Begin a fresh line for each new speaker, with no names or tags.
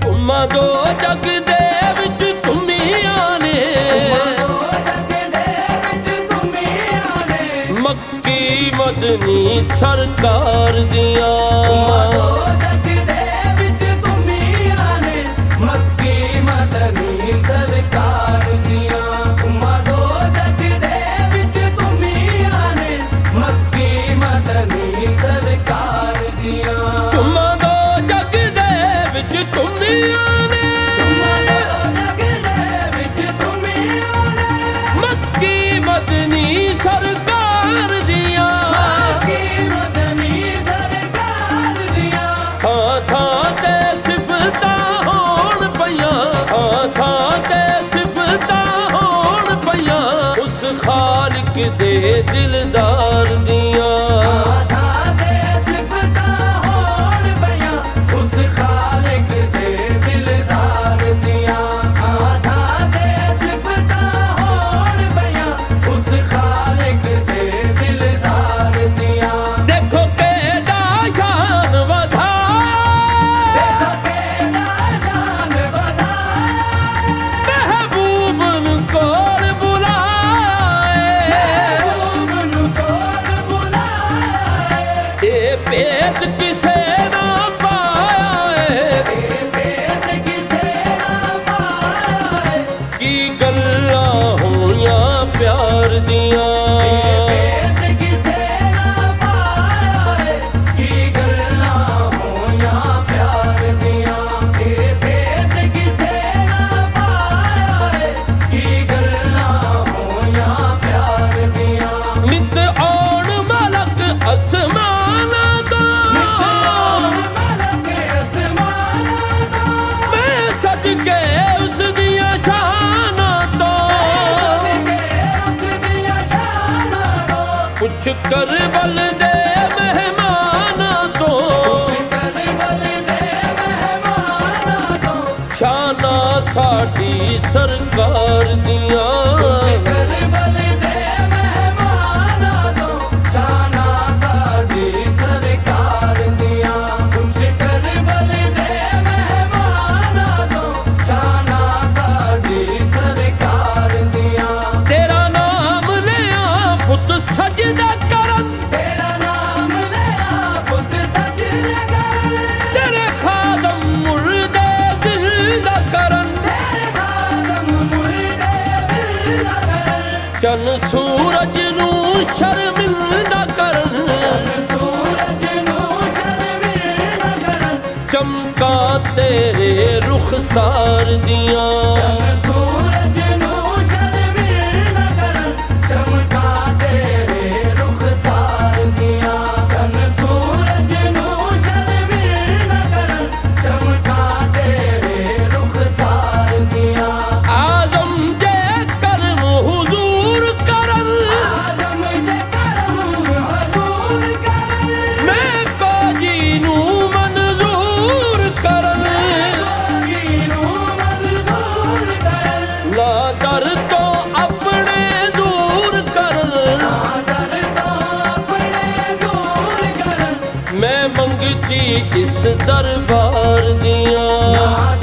ਧੁੰਮਾਂ ਦੋ ਜਗ ਦੇ ਵਿੱਚ ਧੁੰਮੀਆਂ ਨੇ, ਮੱਕੀ ਮਦਨੀ ਸਰਕਾਰ ਦੀਆਂ। ਖਾਲਿਕ ਦੇ ਦਿਲਦਾਰ ਦੀਆਂ ਭੇਦ ਕਿਸੇ ਨਾ ਪਾਇਆ ਏ, ਭੇਦ ਕਿਸੇ ਨਾ ਪਾਇਆ ਏ। ਕੀ ਗੱਲਾਂ ਹੋਈਆਂ ਪਿਆਰ ਦੀਆਂ, ਭੇਦ ਕਿਸੇ ਨਾ ਪਾਇਆ ਏ। ਕੀ ਗੱਲਾਂ ਹੋਈਆਂ ਪਿਆਰ ਦੀਆਂ, ਇਹ ਭੇਦ ਕਿਸੇ ਨਾ ਪਾਇਆ ਏ। ਕੀ ਗੱਲਾਂ ਹੋਈਆਂ ਪਿਆਰ ਦੀਆਂ। ਨਿਤ ਆਉਣ ਮਲਕ ਅਸਮਾਨ ਕੁਛ ਕਰਬਲ ਦੇ ਮਹਿਮਾਨਾਂ ਤੋਂ, ਸ਼ਾਨਾਂ ਸਾਡੀ ਸਰਕਾਰ ਦੀਆਂ। ਸਜਦਾ ਕਰਨ ਤੇਰਾ ਨਾਮ ਲਿਆ ਪੁੱਤ, ਸਜਦਾ ਕਰਨ ਤੇਰੇ ਖਾਦਮ ਮੁਰਦੇ ਜ਼ਿੰਦਾ ਕਰਨ, ਤੇਰੇ ਖਾਦਮ ਮੁਰਦੇ ਜ਼ਿੰਦਾ ਕਰਨ। ਚੰਨ ਸੂਰਜ ਨੂੰ ਸ਼ਰਮਿੰਦਾ ਕਰਨ, ਚੰਨ ਸੂਰਜ ਨੂੰ ਸ਼ਰਮਿੰਦਾ ਕਰਨ। ਚਮਕਾਂ ਤੇਰੇ ਰੁਖਸਾਰ ਦੀਆਂ, ਚੰਨ ਸੂਰਜ ਨੂੰ ਸ਼ਰਮਿੰਦਾ ਕਰਨ। ਚਮਕਾਂ ਮੈਂ ਮੰਗਤੀ ਇਸ ਦਰਬਾਰ ਦੀਆਂ।